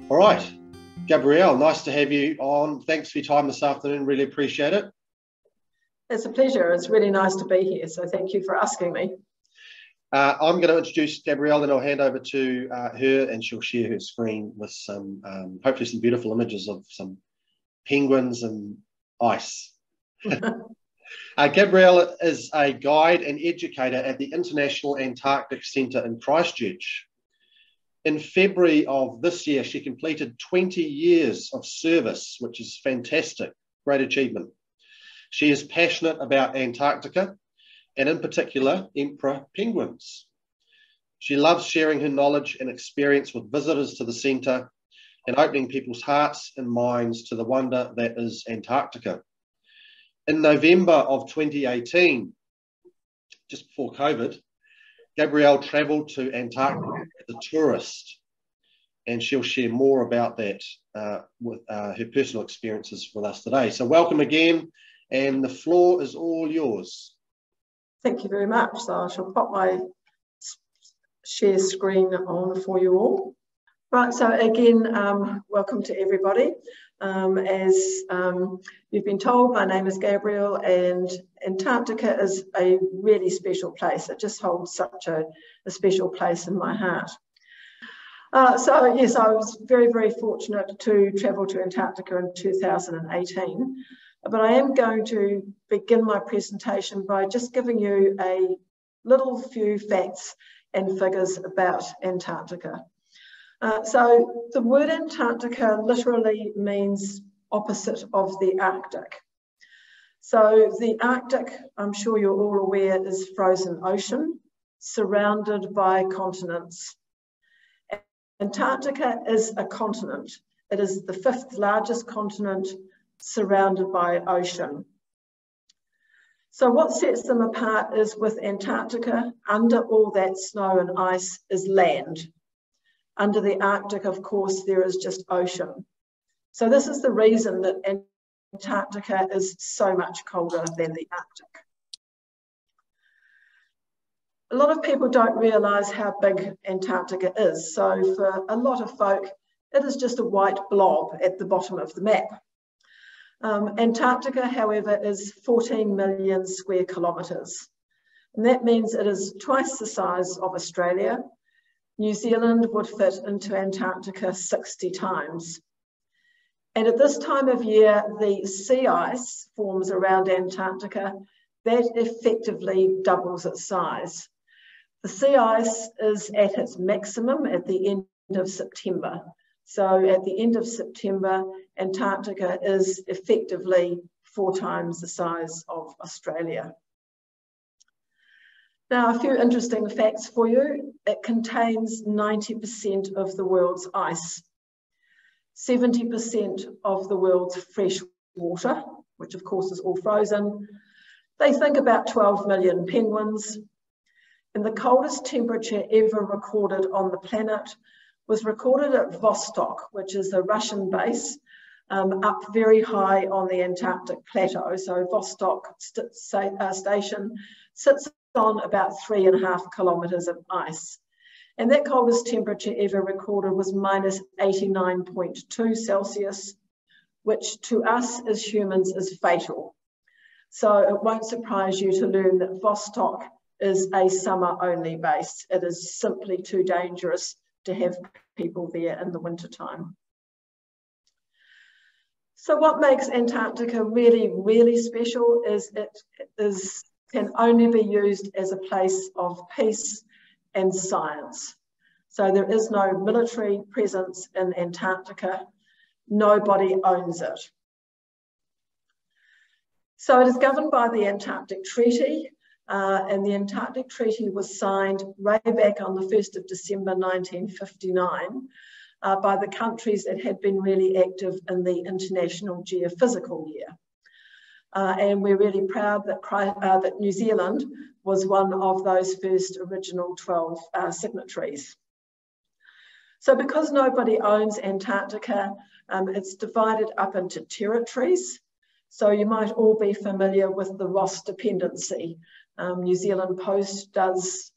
All right, Gabrielle, nice to have you on. Thanks for your time this afternoon. Really appreciate it. It's a pleasure. It's really nice to be here. So thank you for asking me. I'm going to introduce Gabrielle, then I'll hand over to her and she'll share her screen with some, hopefully some beautiful images of some penguins and ice. Gabrielle is a guide and educator at the International Antarctic Centre in Christchurch. In February of this year, she completed 20 years of service, which is fantastic, great achievement. She is passionate about Antarctica and in particular, emperor penguins. She loves sharing her knowledge and experience with visitors to the centre and opening people's hearts and minds to the wonder that is Antarctica. In November of 2018, just before COVID, Gabrielle travelled to Antarctica as a tourist, and she'll share more about that with her personal experiences with us today. So welcome again, and the floor is all yours. Thank you very much. So I shall pop my share screen on for you all. Right, so again, welcome to everybody. As you've been told, my name is Gabrielle, and Antarctica is a really special place. It just holds such a special place in my heart. So yes, I was very, very fortunate to travel to Antarctica in 2018. But I am going to begin my presentation by just giving you a little few facts and figures about Antarctica. So the word Antarctica literally means opposite of the Arctic. So the Arctic, I'm sure you're all aware, is frozen ocean surrounded by continents. Antarctica is a continent. It is the 5th largest continent surrounded by ocean. So what sets them apart is with Antarctica, under all that snow and ice is land. Under the Arctic, of course, there is just ocean. So this is the reason that Antarctica is so much colder than the Arctic. A lot of people don't realise how big Antarctica is. So for a lot of folk, it is just a white blob at the bottom of the map. Antarctica, however, is 14 million square kilometres. And that means it is twice the size of Australia. New Zealand would fit into Antarctica 60 times. And at this time of year, the sea ice forms around Antarctica that effectively doubles its size. The sea ice is at its maximum at the end of September. So at the end of September, Antarctica is effectively 4 times the size of Australia. Now, a few interesting facts for you. It contains 90% of the world's ice, 70% of the world's fresh water, which of course is all frozen. They think about 12 million penguins. And the coldest temperature ever recorded on the planet was recorded at Vostok, which is a Russian base up very high on the Antarctic plateau. So Vostok station sits on about 3.5 kilometres of ice. And that coldest temperature ever recorded was minus 89.2 Celsius, which to us as humans is fatal. So it won't surprise you to learn that Vostok is a summer-only base. It is simply too dangerous to have people there in the wintertime. So what makes Antarctica really, really special is it can only be used as a place of peace and science. So there is no military presence in Antarctica. Nobody owns it. So it is governed by the Antarctic Treaty, and the Antarctic Treaty was signed way back on the 1st of December 1959 by the countries that had been really active in the International Geophysical Year. And we're really proud that New Zealand was one of those first original 12 signatories. So because nobody owns Antarctica, it's divided up into territories. So you might all be familiar with the Ross dependency. New Zealand Post does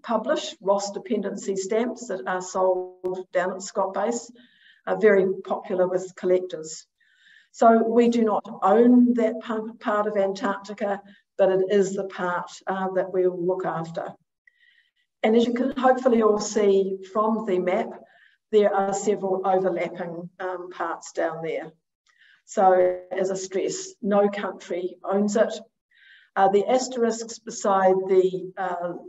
publish Ross dependency stamps that are sold down at Scott Base. very popular with collectors. So we do not own that part of Antarctica, but it is the part that we will look after. And as you can hopefully all see from the map, there are several overlapping parts down there. So as I stress, no country owns it. The asterisks beside the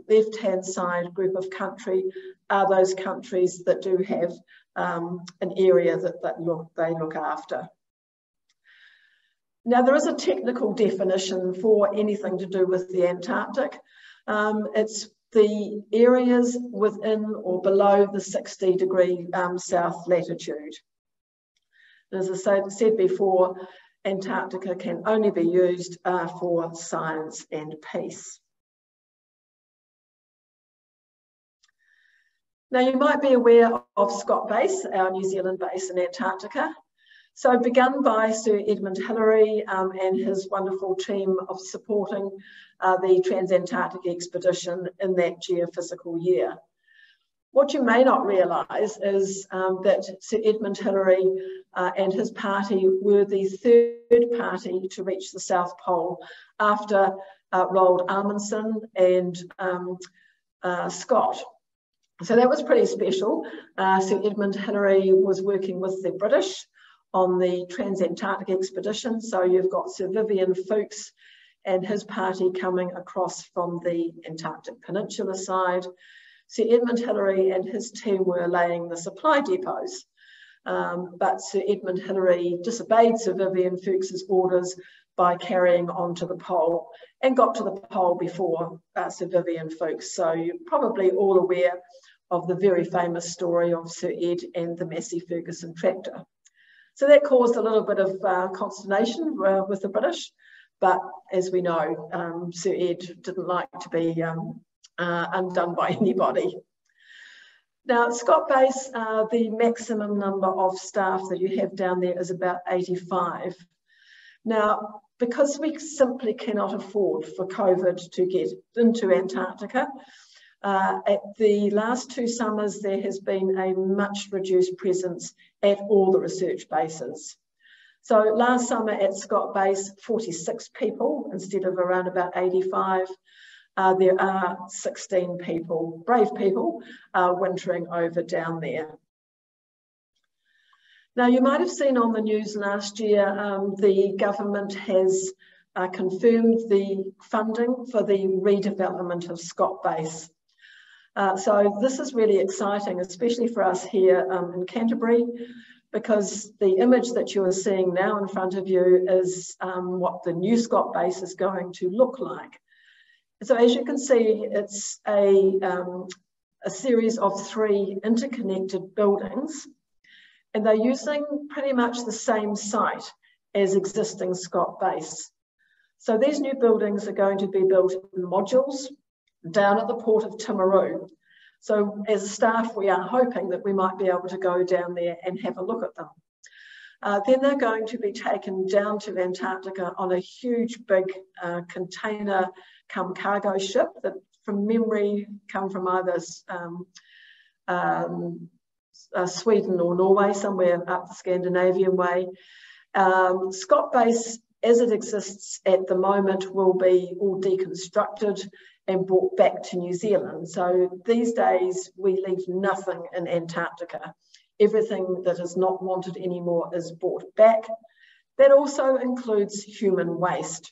left-hand side group of country are those countries that do have an area that they look after. Now, there is a technical definition for anything to do with the Antarctic. It's the areas within or below the 60-degree south latitude. As I said before, Antarctica can only be used for science and peace. Now, you might be aware of Scott Base, our New Zealand base in Antarctica. So begun by Sir Edmund Hillary and his wonderful team of supporting the Transantarctic expedition in that geophysical year. What you may not realise is that Sir Edmund Hillary and his party were the third party to reach the South Pole after Roald Amundsen and Scott. So that was pretty special. Sir Edmund Hillary was working with the British on the Transantarctic expedition. So you've got Sir Vivian Fuchs and his party coming across from the Antarctic Peninsula side. Sir Edmund Hillary and his team were laying the supply depots, but Sir Edmund Hillary disobeyed Sir Vivian Fuchs's orders by carrying on to the pole and got to the pole before Sir Vivian Fuchs. So you're probably all aware of the very famous story of Sir Ed and the Massey Ferguson tractor. So that caused a little bit of consternation with the British, but as we know, Sir Ed didn't like to be undone by anybody. Now, at Scott Base, the maximum number of staff that you have down there is about 85. Now, because we simply cannot afford for COVID to get into Antarctica, at the last 2 summers, there has been a much reduced presence at all the research bases. So last summer at Scott Base, 46 people instead of around about 85. There are 16 people, brave people, wintering over down there. Now, you might have seen on the news last year, the government has confirmed the funding for the redevelopment of Scott Base. So this is really exciting, especially for us here in Canterbury, because the image that you are seeing now in front of you is what the new Scott Base is going to look like. So as you can see, it's a series of 3 interconnected buildings, and they're using pretty much the same site as existing Scott Base. So these new buildings are going to be built in modules down at the port of Timaru. So as a staff, we are hoping that we might be able to go down there and have a look at them. Then they're going to be taken down to Antarctica on a huge big container come cargo ship that from memory come from either Sweden or Norway, somewhere up the Scandinavian way. Scott Base, as it exists at the moment, will be all deconstructed and brought back to New Zealand. So these days we leave nothing in Antarctica. Everything that is not wanted anymore is brought back. That also includes human waste.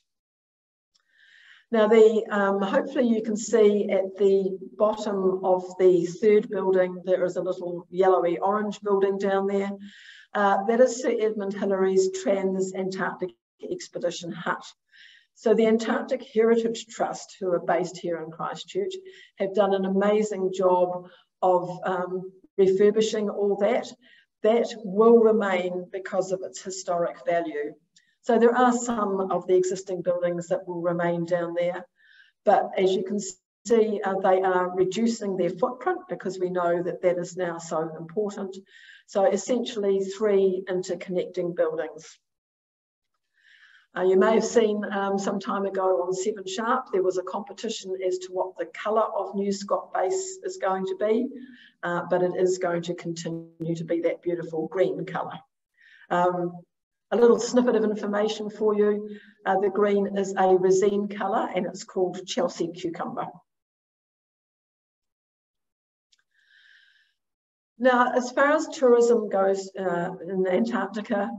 Now, hopefully you can see at the bottom of the 3rd building, there is a little yellowy orange building down there. That is Sir Edmund Hillary's Transantarctic Expedition Hut. So the Antarctic Heritage Trust, who are based here in Christchurch, have done an amazing job of refurbishing all that. That will remain because of its historic value. So there are some of the existing buildings that will remain down there, but as you can see, they are reducing their footprint because we know that that is now so important. So essentially 3 interconnecting buildings. You may have seen some time ago on 7 Sharp, there was a competition as to what the colour of New Scott base is going to be, but it is going to continue to be that beautiful green colour. A little snippet of information for you. The green is a resine colour and it's called Chelsea Cucumber. Now, as far as tourism goes in Antarctica,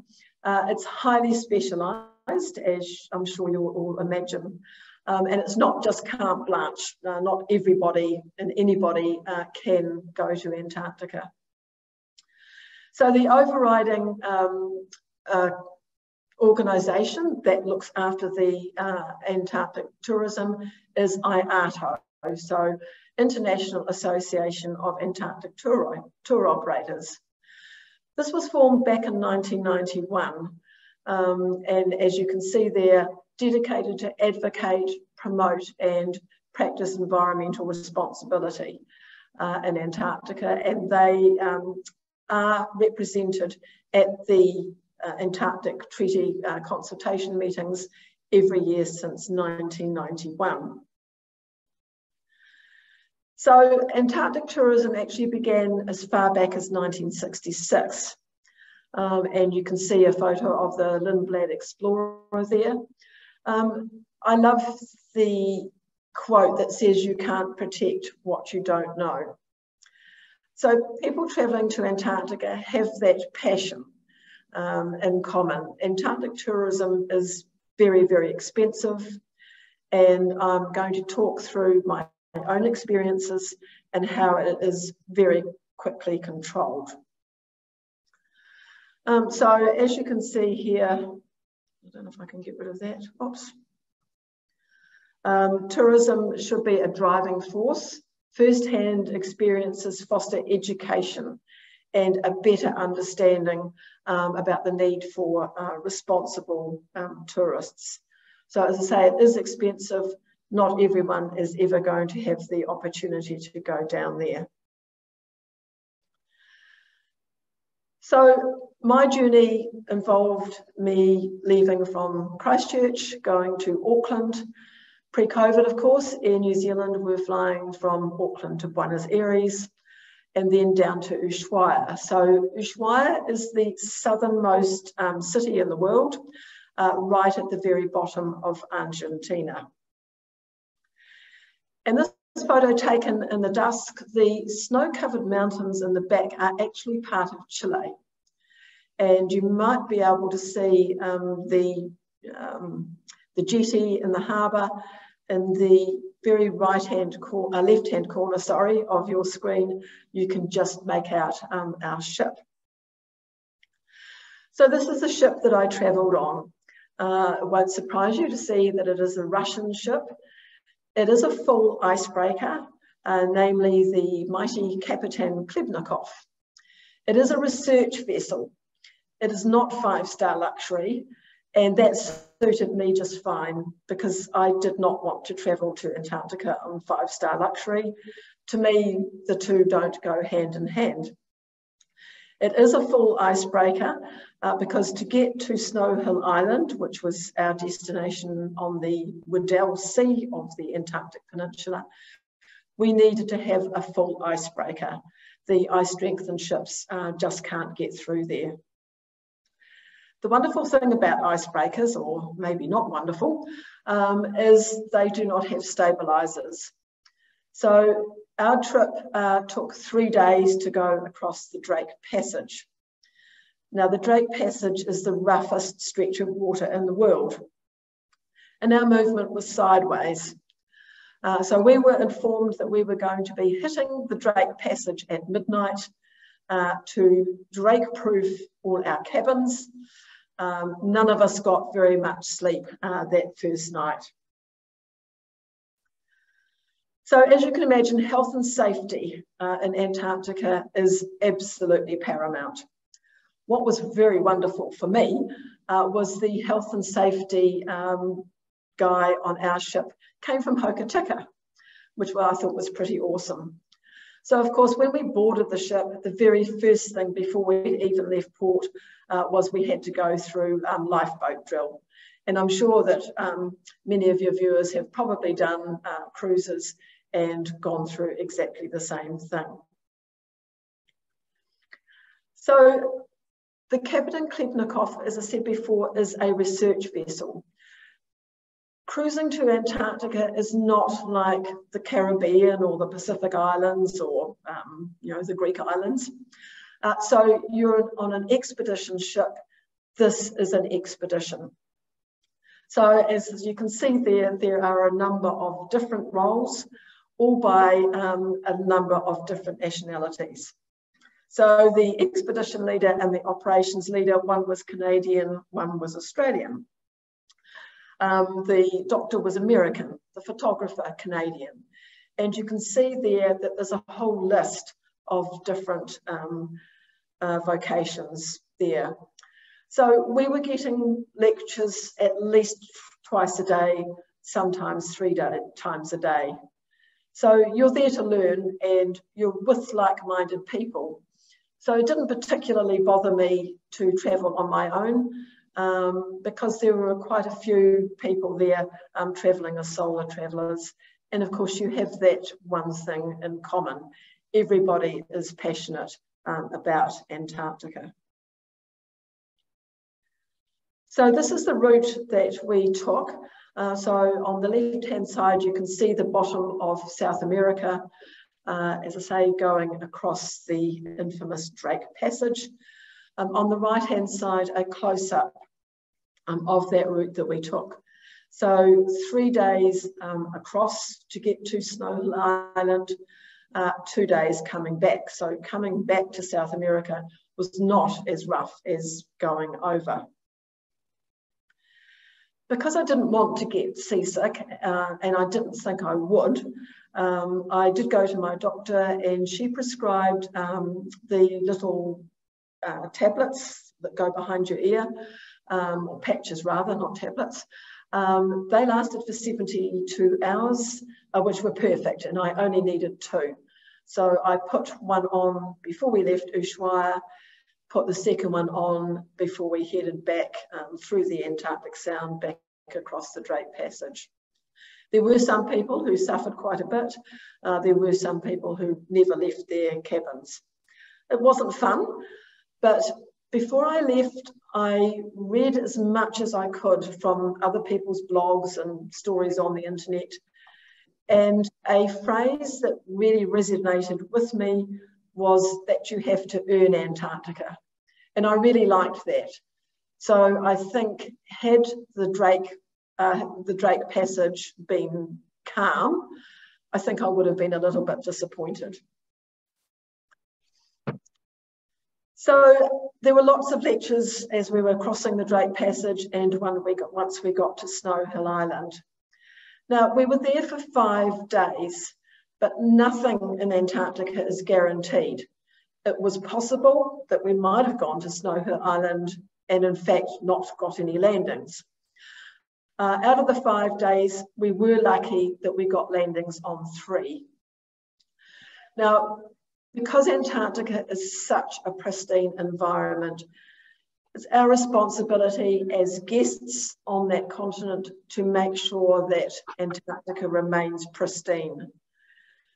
it's highly specialised, as I'm sure you'll all imagine. And it's not just carte blanche. Not everybody and anybody can go to Antarctica. So the overriding organisation that looks after the Antarctic tourism is IATO, so International Association of Antarctic Tour Operators. This was formed back in 1991, and as you can see there, dedicated to advocate, promote and practice environmental responsibility in Antarctica, and they are represented at the Antarctic Treaty consultation meetings every year since 1991. So Antarctic tourism actually began as far back as 1966. And you can see a photo of the Lindblad Explorer there. I love the quote that says, "You can't protect what you don't know." So people travelling to Antarctica have that passion in common. Antarctic tourism is very, very expensive, and I'm going to talk through my own experiences and how it is very quickly controlled. So as you can see here, I don't know if I can get rid of that, oops. Tourism should be a driving force. First-hand experiences foster education and a better understanding about the need for responsible tourists. So as I say, it is expensive. Not everyone is ever going to have the opportunity to go down there. So my journey involved me leaving from Christchurch, going to Auckland. Pre-COVID, of course, Air New Zealand were flying from Auckland to Buenos Aires and then down to Ushuaia. So Ushuaia is the southernmost city in the world, right at the very bottom of Argentina. And this photo taken in the dusk, the snow-covered mountains in the back are actually part of Chile. And you might be able to see the jetty in the harbour in the very left-hand corner, sorry, of your screen. You can just make out our ship. So this is the ship that I travelled on. It won't surprise you to see that it is a Russian ship. It is a full icebreaker, namely the mighty Kapitan Klebnikov. It is a research vessel. It is not 5-star luxury, and that suited me just fine because I did not want to travel to Antarctica on 5-star luxury. To me, the two don't go hand in hand. It is a full icebreaker because to get to Snow Hill Island, which was our destination on the Weddell Sea of the Antarctic Peninsula, we needed to have a full icebreaker. The ice-strengthened ships just can't get through there. The wonderful thing about icebreakers, or maybe not wonderful, is they do not have stabilisers. So our trip took 3 days to go across the Drake Passage. Now, the Drake Passage is the roughest stretch of water in the world, and our movement was sideways. So we were informed that we were going to be hitting the Drake Passage at midnight to Drake-proof all our cabins. None of us got very much sleep that first night. So as you can imagine, health and safety in Antarctica is absolutely paramount. What was very wonderful for me was the health and safety guy on our ship came from Hokitika, which I thought was pretty awesome. So of course, when we boarded the ship, the very first thing before we even left port was we had to go through lifeboat drill. And I'm sure that many of your viewers have probably done cruises and gone through exactly the same thing. So the Captain Klebnikov, as I said before, is a research vessel. Cruising to Antarctica is not like the Caribbean or the Pacific Islands or the Greek islands. So you're on an expedition ship. This is an expedition. So as you can see there are a number of different roles, all by a number of different nationalities. So the expedition leader and the operations leader, one was Canadian, one was Australian. The doctor was American, the photographer Canadian. And you can see there that there's a whole list of different vocations there. So we were getting lectures at least twice a day, sometimes 3 times a day. So you're there to learn and you're with like-minded people. So it didn't particularly bother me to travel on my own because there were quite a few people there traveling as solo travelers. And of course you have that one thing in common. Everybody is passionate about Antarctica. So this is the route that we took. So on the left-hand side, you can see the bottom of South America, as I say, going across the infamous Drake Passage. On the right-hand side, a close-up of that route that we took. So 3 days across to get to Snow Hill Island, 2 days coming back. So coming back to South America was not as rough as going over. Because I didn't want to get seasick, and I didn't think I would, I did go to my doctor and she prescribed the little tablets that go behind your ear, or patches rather, not tablets. They lasted for 72 hours, which were perfect, and I only needed 2. So I put one on before we left Ushuaia, put the second one on before we headed back through the Antarctic Sound back across the Drake Passage. There were some people who suffered quite a bit. There were some people who never left their cabins. It wasn't fun, but before I left, I read as much as I could from other people's blogs and stories on the internet. And a phrase that really resonated with me was that you have to earn Antarctica. And I really liked that. So I think had the Drake Passage been calm, I think I would have been a little bit disappointed. So there were lots of lectures as we were crossing the Drake Passage and once we got to Snow Hill Island. Now, we were there for 5 days, but nothing in Antarctica is guaranteed. It was possible that we might have gone to Snow Hill Island and in fact not got any landings. Out of the 5 days, we were lucky that we got landings on 3. Now, because Antarctica is such a pristine environment, it's our responsibility as guests on that continent to make sure that Antarctica remains pristine.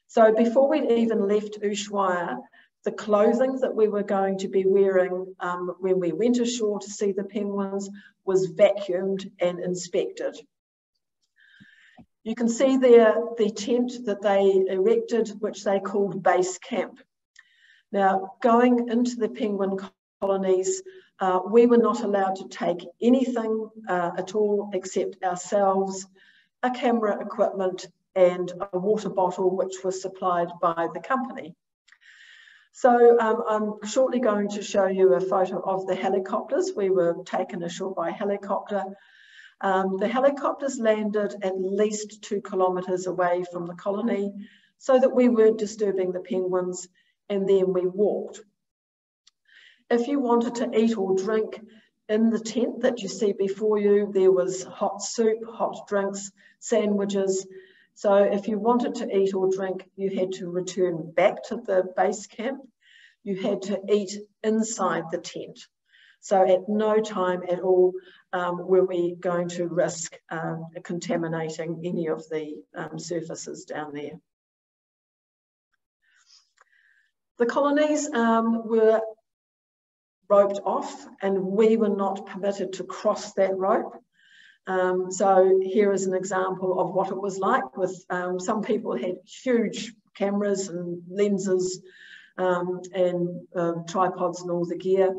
So before we even left Ushuaia, the clothing that we were going to be wearing when we went ashore to see the penguins was vacuumed and inspected. You can see there the tent that they erected, which they called base camp. Now, going into the penguin colonies, we were not allowed to take anything at all except ourselves, a camera equipment, and a water bottle, which was supplied by the company. So I'm shortly going to show you a photo of the helicopters. We were taken ashore by helicopter. The helicopters landed at least 2 kilometres away from the colony so that we weren't disturbing the penguins, and then we walked. If you wanted to eat or drink in the tent that you see before you, there was hot soup, hot drinks, sandwiches. So if you wanted to eat or drink, you had to return back to the base camp. You had to eat inside the tent. So at no time at all were we going to risk contaminating any of the surfaces down there. The colonies were roped off, and we were not permitted to cross that rope. So here is an example of what it was like with some people had huge cameras and lenses and tripods and all the gear.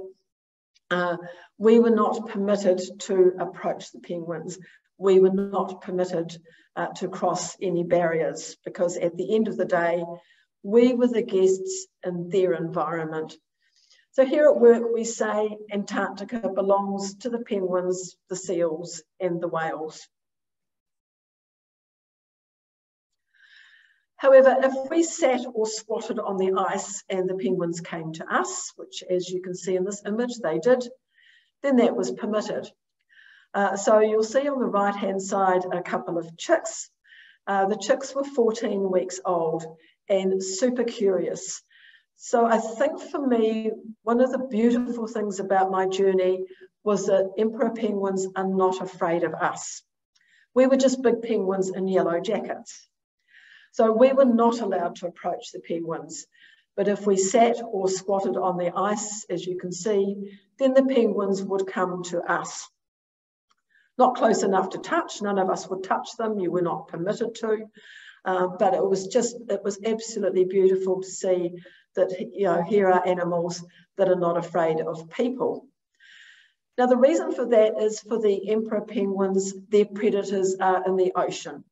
We were not permitted to approach the penguins. We were not permitted to cross any barriers, because at the end of the day, we were the guests in their environment. So here at work, we say Antarctica belongs to the penguins, the seals, and the whales. However, if we sat or squatted on the ice and the penguins came to us, which as you can see in this image, they did, then that was permitted. So you'll see on the right-hand side a couple of chicks. The chicks were 14 weeks old and super curious. So I think for me, one of the beautiful things about my journey was that emperor penguins are not afraid of us. We were just big penguins in yellow jackets. So we were not allowed to approach the penguins. But if we sat or squatted on the ice, as you can see, then the penguins would come to us. Not close enough to touch, none of us would touch them, you were not permitted to. But it was absolutely beautiful to see that, you know, here are animals that are not afraid of people. Now, the reason for that is for the emperor penguins, their predators are in the ocean.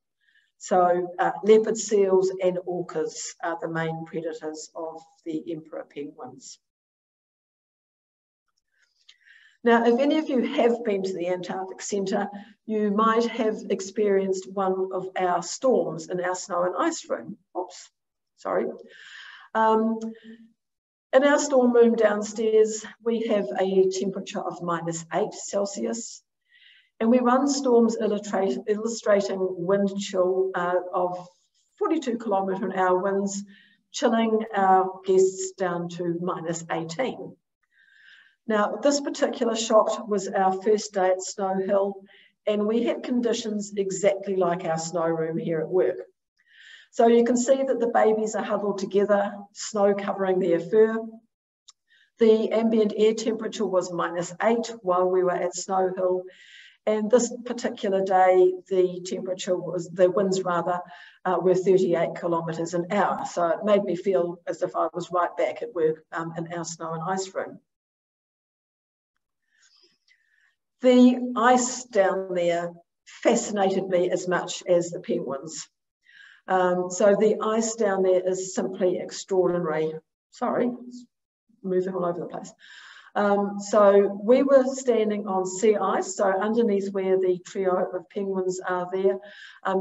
So leopard seals and orcas are the main predators of the emperor penguins. Now, if any of you have been to the Antarctic Centre, you might have experienced one of our storms in our snow and ice room. Oops, sorry. In our storm room downstairs, we have a temperature of -8°C, and we run storms illustrating wind chill of 42 km/h winds, chilling our guests down to -18. Now, this particular shot was our first day at Snow Hill, and we had conditions exactly like our snow room here at work. So you can see that the babies are huddled together, snow covering their fur. The ambient air temperature was -8 while we were at Snow Hill. And this particular day, the winds were 38 km/h. So it made me feel as if I was right back at work in our snow and ice room. The ice down there fascinated me as much as the penguins. So the ice down there is simply extraordinary. Sorry, moving all over the place. So we were standing on sea ice, so underneath where the trio of penguins are there,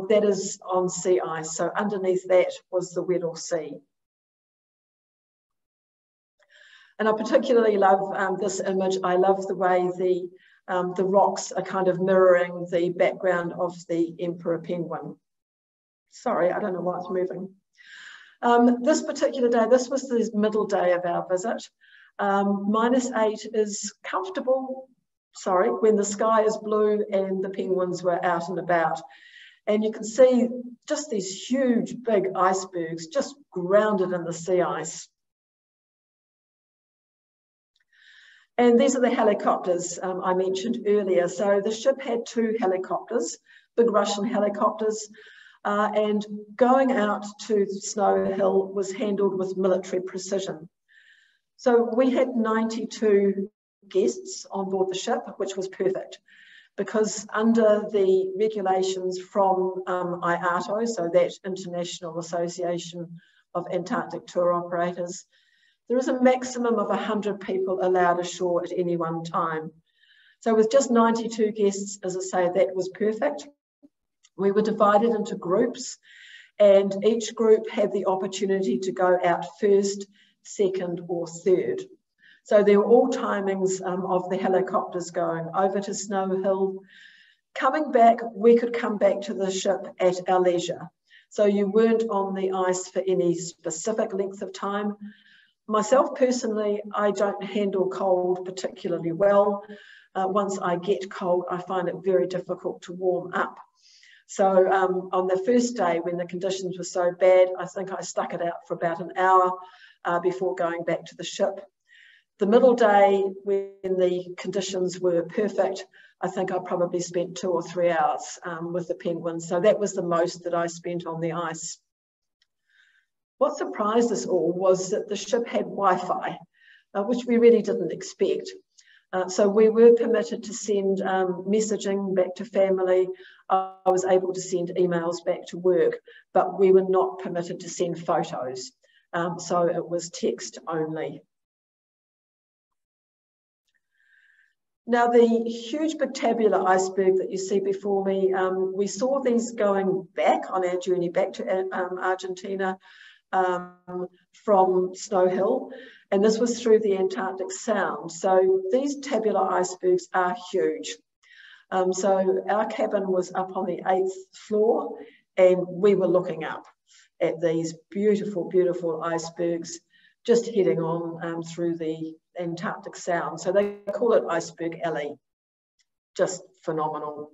that is on sea ice. So underneath that was the Weddell Sea. And I particularly love this image. I love the way the rocks are kind of mirroring the background of the emperor penguin. Sorry, I don't know why it's moving. This particular day, this was the middle day of our visit. -8 is comfortable, sorry, when the sky is blue and the penguins were out and about. And you can see just these huge, big icebergs just grounded in the sea ice. And these are the helicopters I mentioned earlier. So the ship had 2 helicopters, big Russian helicopters, and going out to Snow Hill was handled with military precision. So we had 92 guests on board the ship, which was perfect, because under the regulations from IATO, so that International Association of Antarctic Tour Operators, there is a maximum of 100 people allowed ashore at any one time. So with just 92 guests, as I say, that was perfect. We were divided into groups, and each group had the opportunity to go out first, second, or third. So there were all timings of the helicopters going over to Snow Hill. Coming back, we could come back to the ship at our leisure. So you weren't on the ice for any specific length of time. Myself personally, I don't handle cold particularly well. Once I get cold, I find it very difficult to warm up. So on the first day, when the conditions were so bad, I think I stuck it out for about an hour before going back to the ship. The middle day, when the conditions were perfect, I think I probably spent 2 or 3 hours with the penguins. So that was the most that I spent on the ice. What surprised us all was that the ship had Wi-Fi, which we really didn't expect. So we were permitted to send messaging back to family. I was able to send emails back to work, but we were not permitted to send photos. So it was text only. Now, the huge big tabular iceberg that you see before me, we saw these going back on our journey back to Argentina from Snow Hill, and this was through the Antarctic Sound. So these tabular icebergs are huge. So our cabin was up on the 8th floor, and we were looking up at these beautiful, beautiful icebergs just heading on through the Antarctic Sound. So they call it Iceberg Alley. Just phenomenal.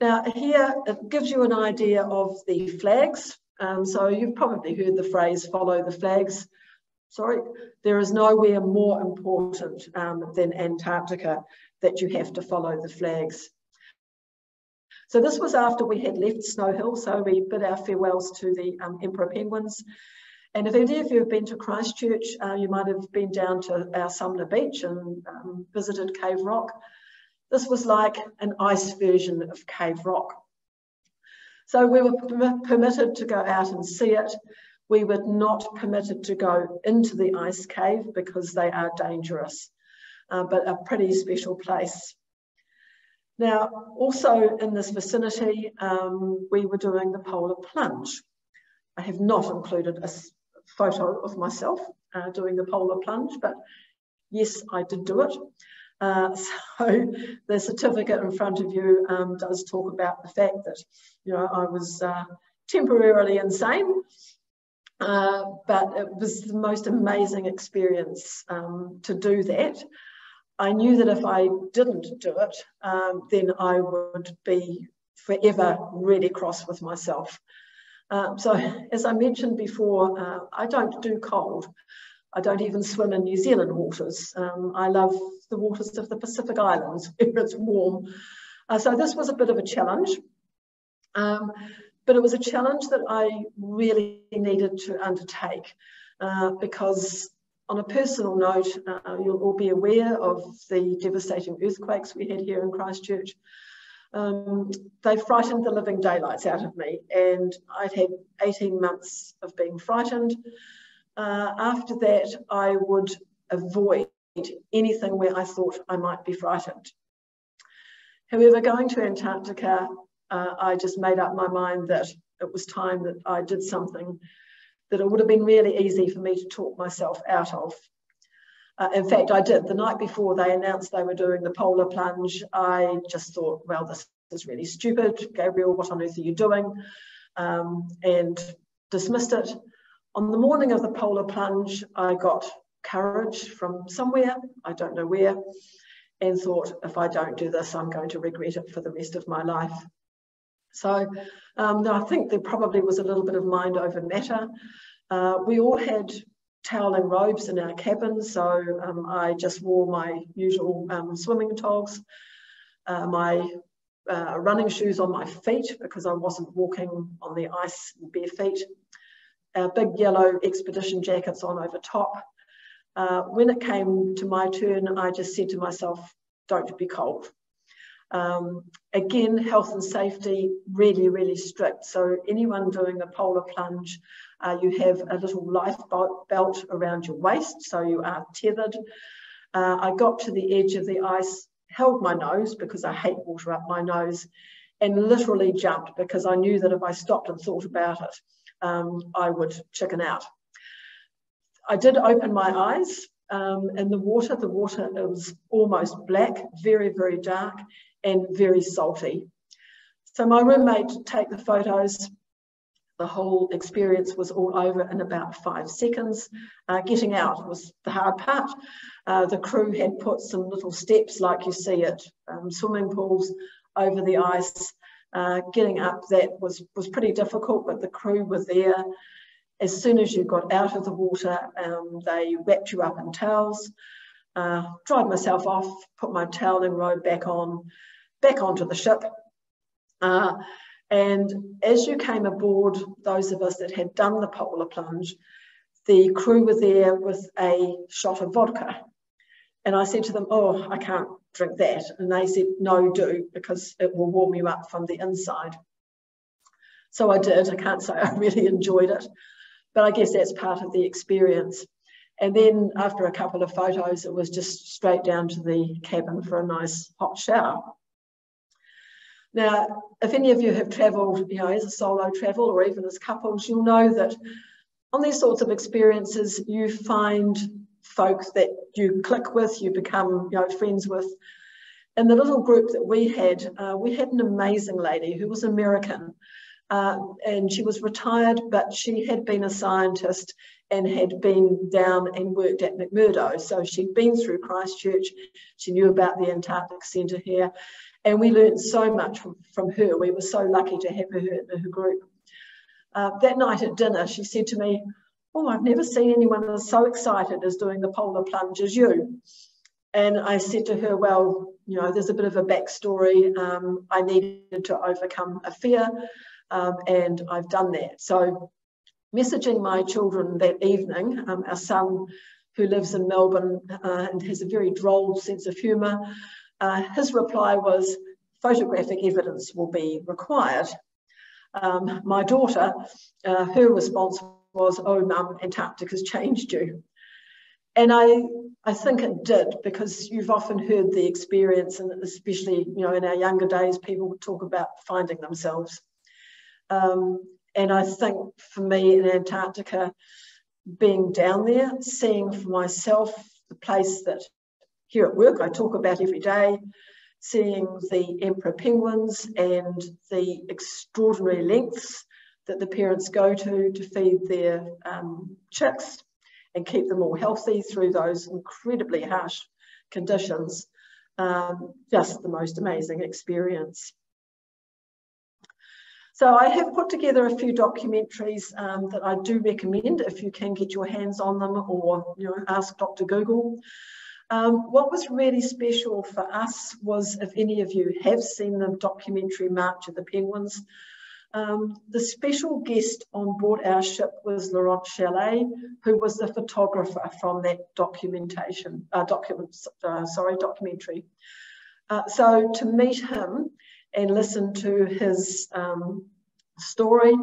Now here, it gives you an idea of the flags. So you've probably heard the phrase, follow the flags. Sorry, there is nowhere more important than Antarctica that you have to follow the flags. So this was after we had left Snow Hill, so we bid our farewells to the Emperor penguins. And if any of you have been to Christchurch, you might have been down to our Sumner Beach and visited Cave Rock. This was like an ice version of Cave Rock. So we were permitted to go out and see it. We were not permitted to go into the ice cave because they are dangerous, but a pretty special place. Now, also in this vicinity, we were doing the polar plunge. I have not included a photo of myself doing the polar plunge, but yes, I did do it. So the certificate in front of you does talk about the fact that, you know, I was temporarily insane, but it was the most amazing experience to do that. I knew that if I didn't do it, then I would be forever really cross with myself. So as I mentioned before, I don't do cold. I don't even swim in New Zealand waters. I love the waters of the Pacific Islands where it's warm. So this was a bit of a challenge, but it was a challenge that I really needed to undertake because on a personal note, you'll all be aware of the devastating earthquakes we had here in Christchurch. They frightened the living daylights out of me, and I'd had 18 months of being frightened. After that, I would avoid anything where I thought I might be frightened. However, going to Antarctica, I just made up my mind that it was time that I did something that it would have been really easy for me to talk myself out of. In fact, I did. The night before they announced they were doing the polar plunge, I just thought, well, this is really stupid. Gabrielle, what on earth are you doing? And dismissed it. On the morning of the polar plunge, I got courage from somewhere, I don't know where, and thought, if I don't do this, I'm going to regret it for the rest of my life. So I think there probably was a little bit of mind over matter. We all had toweling robes in our cabin, so I just wore my usual swimming togs, my running shoes on my feet because I wasn't walking on the ice bare feet, big yellow expedition jackets on over top. When it came to my turn, I just said to myself, don't be cold. Again, health and safety, really, really strict. So anyone doing the polar plunge, you have a little life belt around your waist, so you are tethered. I got to the edge of the ice, held my nose because I hate water up my nose, and literally jumped because I knew that if I stopped and thought about it, I would chicken out. I did open my eyes and the water, it was almost black, very, very dark and very salty. So my roommate took the photos. The whole experience was all over in about 5 seconds. Getting out was the hard part. The crew had put some little steps like you see at swimming pools over the ice. Getting up that was pretty difficult, but the crew were there. As soon as you got out of the water, they wrapped you up in towels. Dried myself off, put my toweling robe back onto the ship. And as you came aboard, those of us that had done the polar plunge, the crew were there with a shot of vodka. And I said to them, oh, I can't drink that. And they said, no, do, because it will warm you up from the inside. So I did. I can't say I really enjoyed it, but I guess that's part of the experience. And then after a couple of photos, it was just straight down to the cabin for a nice hot shower. Now, if any of you have travelled, as a solo travel or even as couples, you'll know that on these sorts of experiences, you find folk that you click with, you become friends with. In the little group that we had an amazing lady who was American, and she was retired, but she had been a scientist and had been down and worked at McMurdo. So she'd been through Christchurch, she knew about the Antarctic Centre here, and we learned so much from her. We were so lucky to have her in her group. That night at dinner, she said to me, oh, I've never seen anyone as so excited as doing the polar plunge as you. And I said to her, well, there's a bit of a backstory. I needed to overcome a fear, and I've done that. So messaging my children that evening, our son, who lives in Melbourne and has a very droll sense of humour, his reply was, photographic evidence will be required. My daughter, her response was, oh, Mum, Antarctica's changed you. And I think it did, because you've often heard the experience, and especially, in our younger days, people would talk about finding themselves. And I think for me in Antarctica, being down there, seeing for myself the place that here at work I talk about every day, seeing the emperor penguins and the extraordinary lengths that the parents go to feed their chicks and keep them all healthy through those incredibly harsh conditions. Just the most amazing experience. So I have put together a few documentaries that I do recommend if you can get your hands on them, or ask Dr. Google. What was really special for us was, if any of you have seen the documentary March of the Penguins, the special guest on board our ship was Laurent Chalet, who was the photographer from that documentary. So to meet him and listen to his story,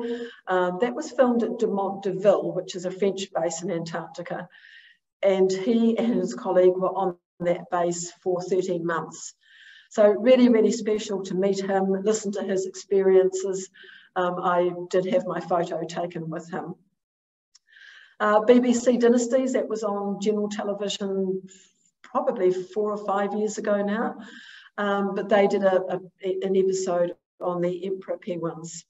that was filmed at Dumont d'Urville, which is a French base in Antarctica. And he and his colleague were on that base for 13 months. So really, really special to meet him, listen to his experiences. I did have my photo taken with him. BBC Dynasties, that was on general television probably 4 or 5 years ago now, but they did an episode on the emperor penguins.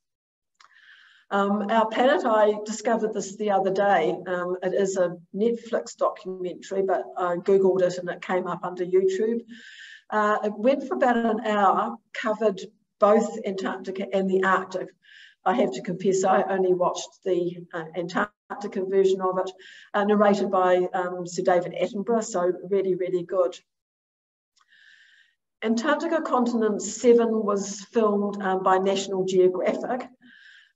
Our Planet, I discovered this the other day. It is a Netflix documentary, but I Googled it and it came up under YouTube. It went for about an hour, covered both Antarctica and the Arctic. I have to confess, I only watched the Antarctica version of it, narrated by Sir David Attenborough, so really, really good. Antarctica Continent 7 was filmed by National Geographic,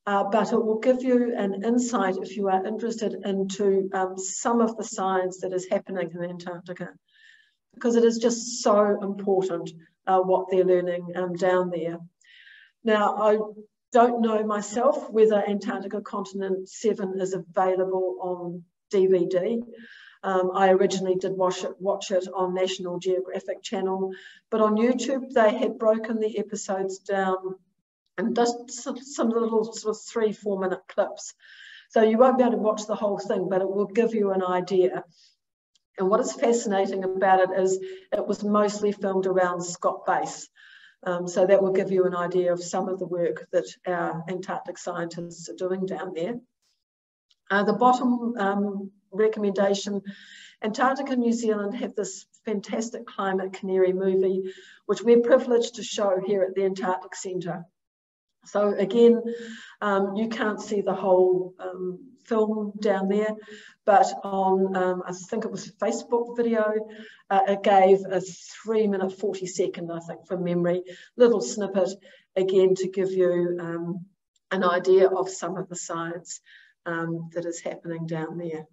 but it will give you an insight if you are interested into some of the science that is happening in Antarctica, because it is just so important what they're learning down there. Now, I don't know myself whether Antarctica Continent 7 is available on DVD. I originally did watch it on National Geographic Channel, but on YouTube they had broken the episodes down and just some little sort of 3-4 minute clips. So you won't be able to watch the whole thing, but it will give you an idea. And what is fascinating about it is it was mostly filmed around Scott Base. So that will give you an idea of some of the work that our Antarctic scientists are doing down there. The bottom recommendation, Antarctica and New Zealand have this fantastic climate canary movie, which we're privileged to show here at the Antarctic Centre. So again, you can't see the whole film down there, but on, I think it was a Facebook video, it gave a 3-minute 40-second, I think from memory, little snippet, again, to give you an idea of some of the science that is happening down there.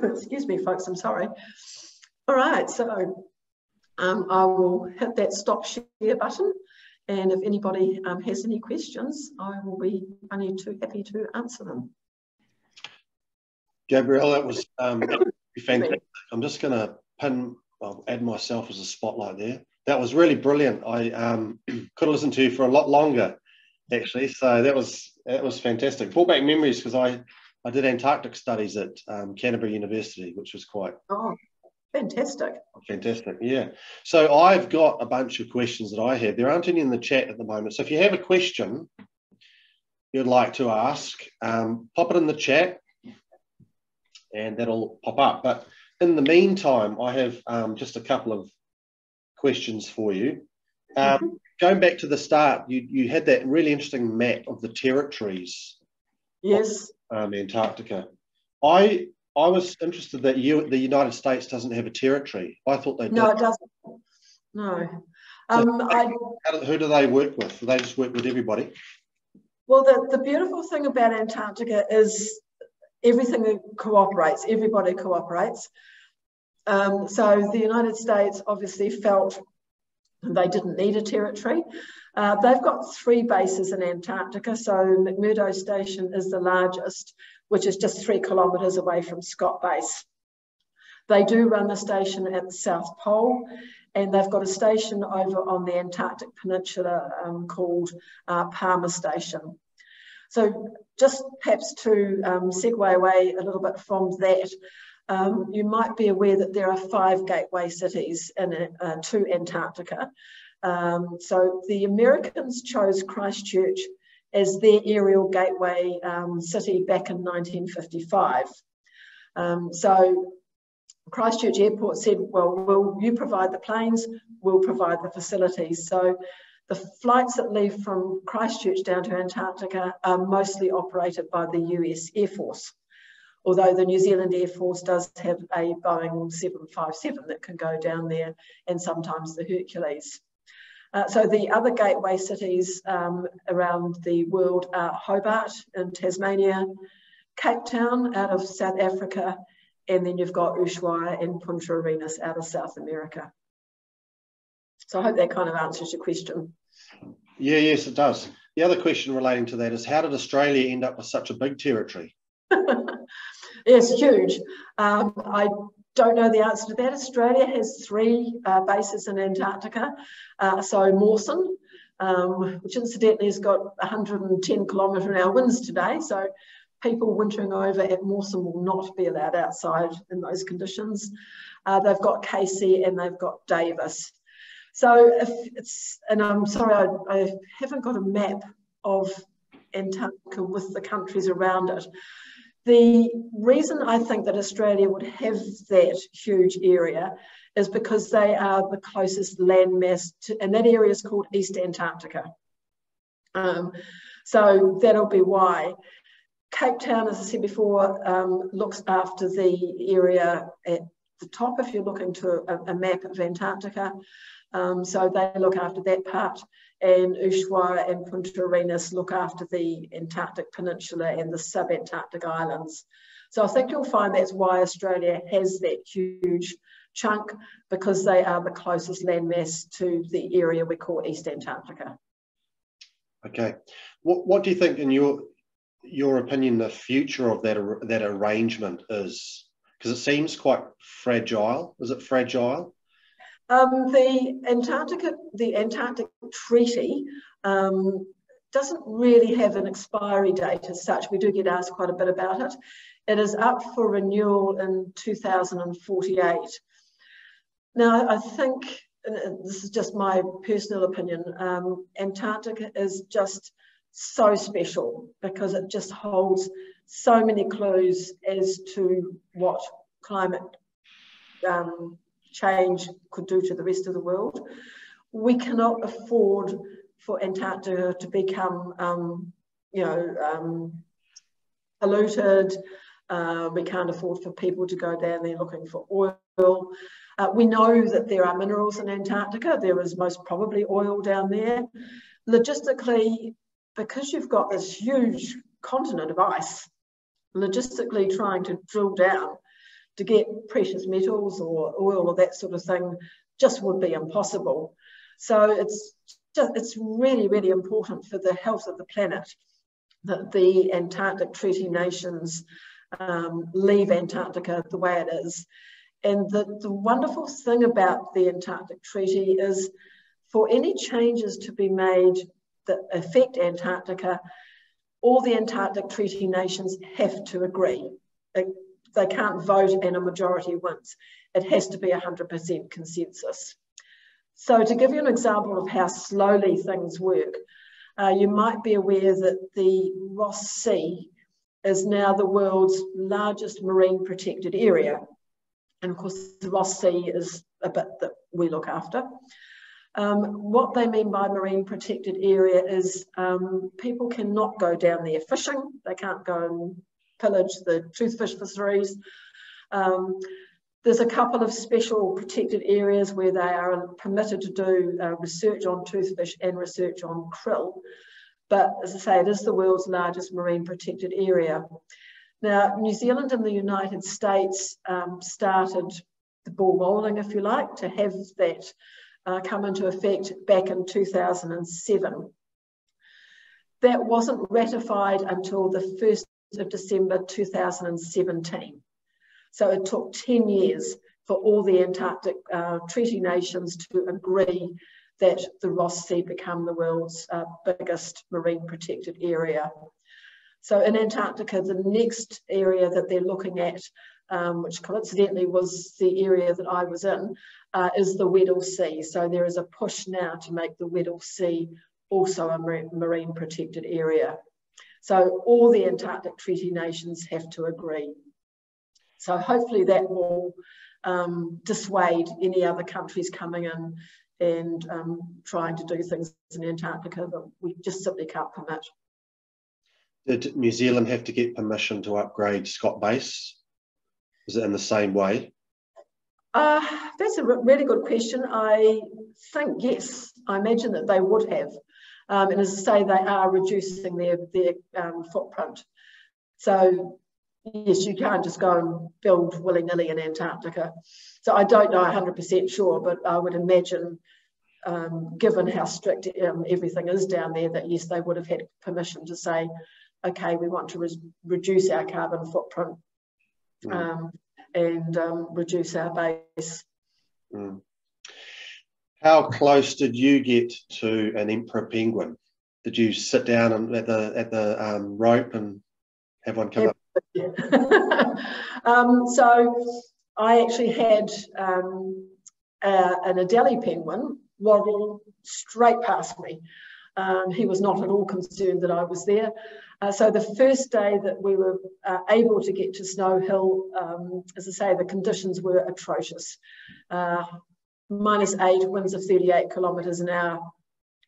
Excuse me, folks, I'm sorry. All right, so I will hit that stop share button, and if anybody has any questions, I will be only too happy to answer them. Gabrielle, that was fantastic. I'm just going to add myself as a spotlight there. That was really brilliant. I could have listened to you for a lot longer, actually. So that was fantastic. Brought back memories because I did Antarctic studies at Canterbury University, which was quite... Oh, fantastic. Fantastic, yeah. So I've got a bunch of questions that I have. There aren't any in the chat at the moment. So if you have a question you'd like to ask, pop it in the chat and that'll pop up. But in the meantime, I have just a couple of questions for you. Going back to the start, you had that really interesting map of the territories. Yes. Of Antarctica. I was interested that the United States doesn't have a territory. I thought they did. No, it doesn't. No. So who do they work with? Do they just work with everybody? Well, the beautiful thing about Antarctica is everything cooperates. Everybody cooperates. So the United States obviously felt they didn't need a territory. They've got 3 bases in Antarctica. So McMurdo Station is the largest, which is just 3 kilometres away from Scott Base. They do run the station at the South Pole, and they've got a station over on the Antarctic Peninsula called Palmer Station. So just perhaps to segue away a little bit from that, you might be aware that there are 5 gateway cities to Antarctica. So the Americans chose Christchurch as their aerial gateway city back in 1955. So Christchurch Airport said, well, will you provide the planes, we'll provide the facilities. So the flights that leave from Christchurch down to Antarctica are mostly operated by the US Air Force, although the New Zealand Air Force does have a Boeing 757 that can go down there, and sometimes the Hercules. So the other gateway cities around the world are Hobart in Tasmania, Cape Town out of South Africa, and then you've got Ushuaia and Punta Arenas out of South America. So I hope that kind of answers your question. Yeah, yes, it does. The other question relating to that is, how did Australia end up with such a big territory? It's huge. I don't know the answer to that. Australia has 3 bases in Antarctica. So Mawson, which incidentally has got 110 km/h winds today. So people wintering over at Mawson will not be allowed outside in those conditions. They've got Casey and they've got Davis. So if it's, and I'm sorry, I haven't got a map of Antarctica with the countries around it. The reason I think that Australia would have that huge area is because they are the closest landmass to, and that area is called East Antarctica. So that'll be why. Cape Town, as I said before, looks after the area at the top if you're looking to a map of Antarctica. So they look after that part, and Ushuaia and Punta Arenas look after the Antarctic Peninsula and the sub-Antarctic islands. So I think you'll find that's why Australia has that huge chunk, because they are the closest landmass to the area we call East Antarctica. Okay. What do you think, in your opinion, the future of that arrangement is? Because it seems quite fragile. Is it fragile? The Antarctic Treaty doesn't really have an expiry date as such. We do get asked quite a bit about it. It is up for renewal in 2048. Now, I think this is just my personal opinion, Antarctica is just so special because it just holds so many clues as to what climate change could do to the rest of the world. We cannot afford for Antarctica to become, polluted. We can't afford for people to go down there looking for oil. We know that there are minerals in Antarctica. There is most probably oil down there. Logistically, because you've got this huge continent of ice, logistically trying to drill down to get precious metals or oil or that sort of thing just would be impossible. So it's really, really important for the health of the planet that the Antarctic Treaty Nations leave Antarctica the way it is. And the wonderful thing about the Antarctic Treaty is for any changes to be made that affect Antarctica, all the Antarctic Treaty Nations have to agree. They can't vote and a majority wins. It has to be 100% consensus. So to give you an example of how slowly things work, you might be aware that the Ross Sea is now the world's largest marine protected area. And of course, the Ross Sea is a bit that we look after. What they mean by marine protected area is people cannot go down there fishing. They can't go and pillage the toothfish fisheries. There's a couple of special protected areas where they are permitted to do research on toothfish and research on krill. But as I say, it is the world's largest marine protected area. Now, New Zealand and the United States started the ball rolling, if you like, to have that come into effect back in 2007. That wasn't ratified until the 1st of December 2017. So it took 10 years for all the Antarctic Treaty Nations to agree that the Ross Sea become the world's biggest marine protected area. So in Antarctica, the next area that they're looking at, which coincidentally was the area that I was in, is the Weddell Sea. So there is a push now to make the Weddell Sea also a marine protected area. So all the Antarctic Treaty Nations have to agree. So hopefully that will dissuade any other countries coming in and trying to do things in Antarctica that we just simply can't permit. Did New Zealand have to get permission to upgrade Scott Base? Is it in the same way? That's a really good question. I think yes. I imagine that they would have. And as I say, they are reducing their footprint. So yes, you can't just go and build willy-nilly in Antarctica. So I don't know 100% sure, but I would imagine, given how strict everything is down there, that yes, they would have had permission to say, okay, we want to reduce our carbon footprint and reduce our base. How close did you get to an emperor penguin? Did you sit down at the rope and have one come up? So I actually had an Adelie penguin waddle straight past me. He was not at all concerned that I was there. So the first day that we were able to get to Snow Hill, as I say, the conditions were atrocious. -8, winds of 38 kilometres an hour.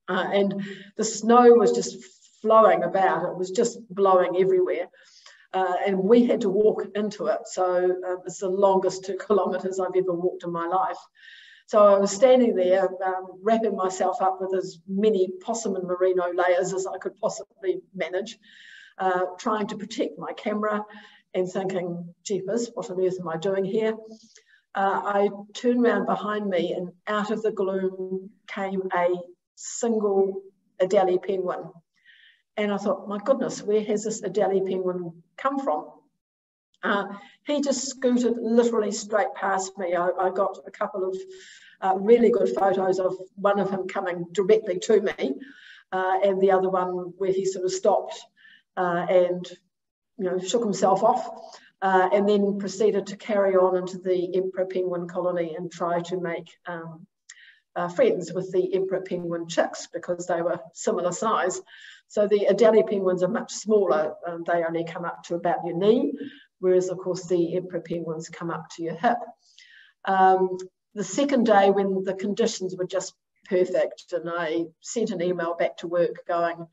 And the snow was just flowing about. It was just blowing everywhere. And we had to walk into it. So it's the longest 2 kilometres I've ever walked in my life. So I was standing there, wrapping myself up with as many possum and merino layers as I could possibly manage, trying to protect my camera and thinking, jeepers, what on earth am I doing here? I turned around behind me and out of the gloom came a single Adelie penguin. And I thought, my goodness, where has this Adelie penguin come from? He just scooted literally straight past me. I got a couple of really good photos of one of him coming directly to me and the other one where he sort of stopped and shook himself off and then proceeded to carry on into the emperor penguin colony and try to make friends with the emperor penguin chicks because they were similar size. So the Adelie penguins are much smaller. They only come up to about your knee, whereas of course the emperor penguins come up to your hip. The second day, when the conditions were just perfect, and I sent an email back to work going,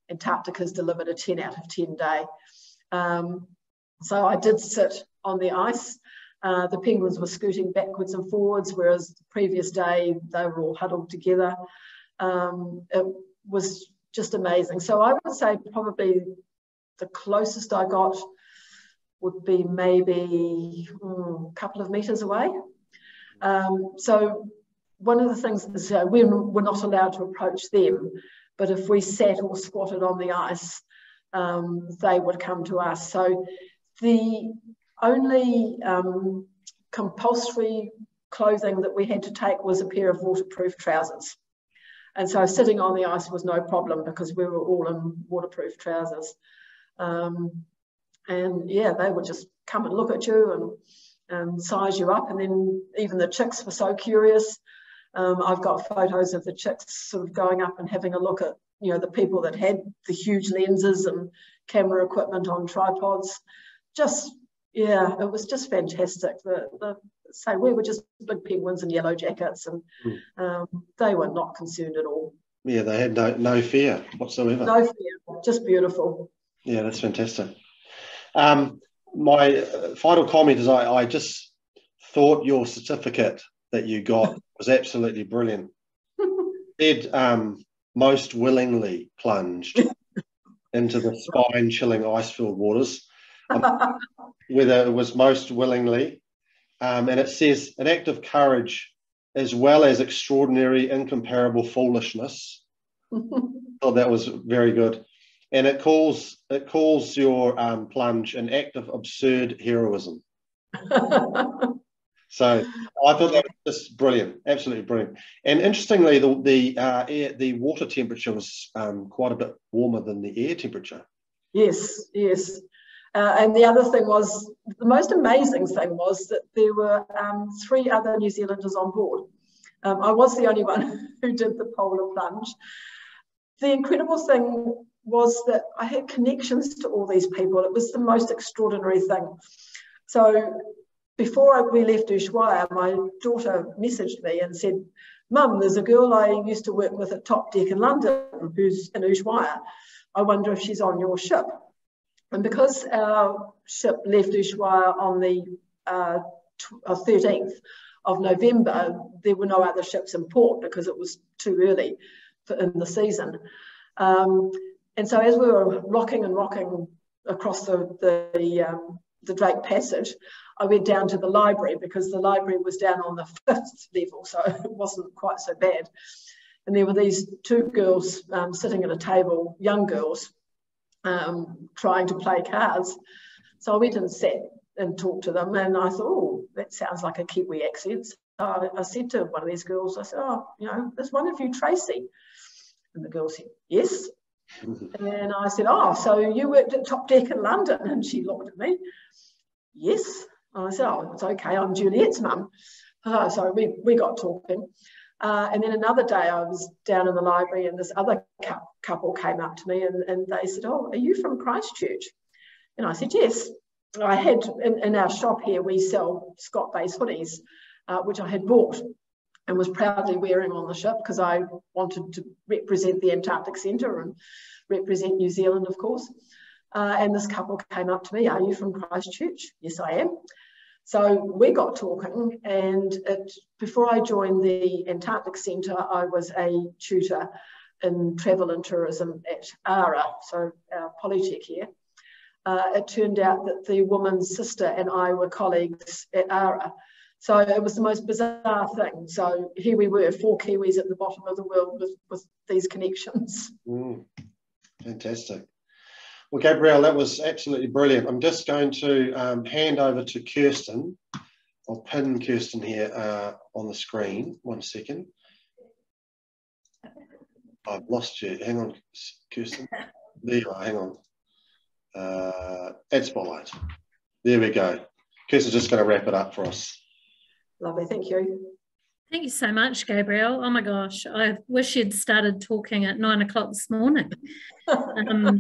Antarctica's delivered a 10 out of 10 day. So I did sit on the ice. The penguins were scooting backwards and forwards, whereas the previous day they were all huddled together. It was just amazing. So I would say probably the closest I got would be maybe a couple of meters away. So one of the things is we're not allowed to approach them, but if we sat or squatted on the ice, they would come to us. So the only compulsory clothing that we had to take was a pair of waterproof trousers. And so sitting on the ice was no problem because we were all in waterproof trousers. And yeah, they would just come and look at you and size you up. And then even the chicks were so curious. I've got photos of the chicks sort of going up and having a look at, you know, the people that had the huge lenses and camera equipment on tripods. Just, yeah, it was just fantastic. So we were just big penguins in yellow jackets, and they were not concerned at all. Yeah, they had no fear whatsoever. No fear, just beautiful. Yeah, that's fantastic. My final comment is I just thought your certificate that you got was absolutely brilliant. It most willingly plunged into the spine-chilling ice-filled waters, whether it was most willingly, and it says an act of courage as well as extraordinary, incomparable foolishness. Oh, that was very good. And it calls your plunge an act of absurd heroism. So I thought that was just brilliant, absolutely brilliant. And interestingly, the water temperature was quite a bit warmer than the air temperature. Yes, yes. And the other thing was, the most amazing thing was that there were 3 other New Zealanders on board. I was the only one who did the polar plunge. The incredible thing was that I had connections to all these people. It was the most extraordinary thing. So before we left Ushuaia, my daughter messaged me and said, "Mum, there's a girl I used to work with at Top Deck in London who's in Ushuaia. I wonder if she's on your ship." And because our ship left Ushuaia on the 13th of November, there were no other ships in port because it was too early in the season. And so as we were rocking across the Drake Passage, I went down to the library because the library was down on the 5th level, so it wasn't quite so bad. And there were these 2 girls sitting at a table, young girls, trying to play cards. So I went and sat and talked to them, and I thought, oh, that sounds like a Kiwi accent. So I said to one of these girls, I said, "Oh, you know, is one of you Tracy?" And the girl said, "Yes." And I said, "Oh, so you worked at Top Deck in London?" And she looked at me. "Yes." And I said, "Oh, it's okay, I'm Juliet's mum." So we got talking. And then another day I was down in the library, and this other couple came up to me and they said, "Oh, are you from Christchurch?" And I said, "Yes." I had, in our shop here, we sell Scott Base hoodies, which I had bought and was proudly wearing on the ship because I wanted to represent the Antarctic Centre and represent New Zealand, of course. And this couple came up to me, "Are you from Christchurch?" "Yes, I am." So we got talking, and before I joined the Antarctic Centre, I was a tutor in travel and tourism at ARA, so our Polytech here. It turned out that the woman's sister and I were colleagues at ARA. So it was the most bizarre thing. So here we were, 4 Kiwis at the bottom of the world with these connections. Fantastic. Well, Gabrielle, that was absolutely brilliant. I'm just going to hand over to Kirsten. I'll pin Kirsten here on the screen. 1 second. I've lost you. Hang on, Kirsten. There you are. Hang on. Add spotlight. There we go. Kirsten's just going to wrap it up for us. Lovely. Thank you. Thank you so much, Gabrielle. Oh my gosh, I wish you'd started talking at 9 o'clock this morning. I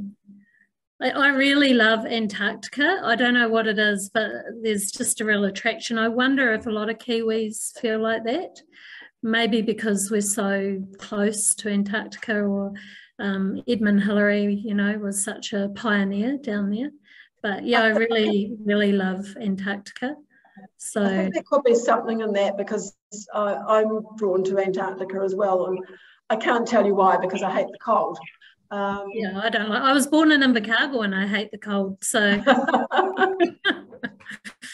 really love Antarctica. I don't know what it is, but there's just a real attraction. I wonder if a lot of Kiwis feel like that. Maybe because we're so close to Antarctica, or Edmund Hillary, you know, was such a pioneer down there. But yeah, I really, really love Antarctica. So I think there could be something in that, because I'm drawn to Antarctica as well, and I can't tell you why, because I hate the cold. Yeah, I don't like. I was born in Invercargill and I hate the cold. So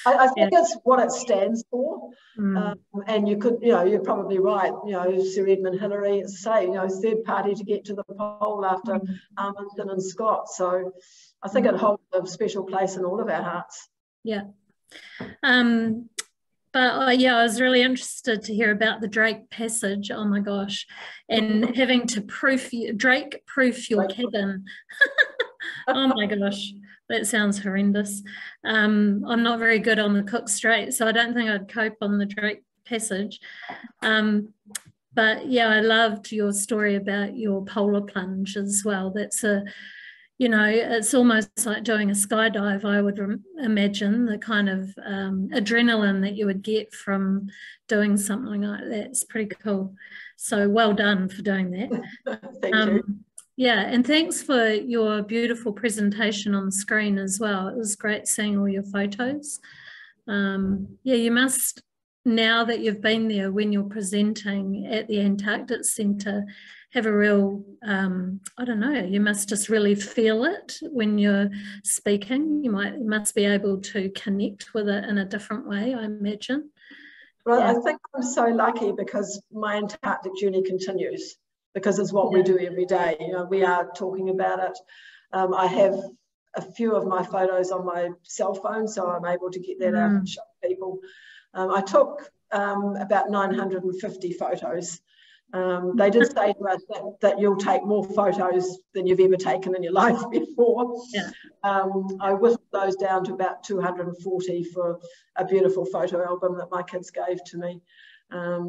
I think it's what it stands for. And you could, you know, you're probably right. You know, Sir Edmund Hillary, say, you know, third party to get to the pole after Amundsen and Scott. So I think it holds a special place in all of our hearts. Yeah. But yeah, I was really interested to hear about the Drake Passage. Oh my gosh, and having to proof your cabin. Oh my gosh, that sounds horrendous. I'm not very good on the Cook Strait, so I don't think I'd cope on the Drake Passage. But yeah, I loved your story about your polar plunge as well. That's you know, it's almost like doing a skydive, I would imagine, the kind of adrenaline that you would get from doing something like that. It's pretty cool. So well done for doing that. Thank you. Yeah, and thanks for your beautiful presentation on the screen as well. It was great seeing all your photos. Yeah, you must, now that you've been there, when you're presenting at the Antarctic Centre, have a real, I don't know, you must just really feel it when you're speaking. You must be able to connect with it in a different way, I imagine. Well, yeah. I think I'm so lucky because my Antarctic journey continues, because it's what we do every day. You know, we are talking about it. I have a few of my photos on my cell phone, so I'm able to get that out and show people. I took about 950 photos. They did say to us that you'll take more photos than you've ever taken in your life before. Yeah. I whittled those down to about 240 for a beautiful photo album that my kids gave to me.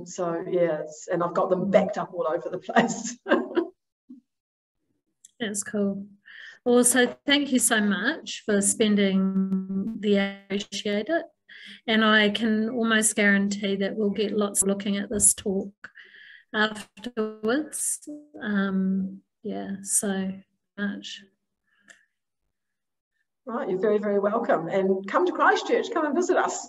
So yeah, and I've got them backed up all over the place. That's cool. Also, thank you so much for spending the hour. Appreciate it. And I can almost guarantee that we'll get lots of looking at this talk afterwards. Yeah, so much. Right, you're very, very welcome. And come to Christchurch, come and visit us.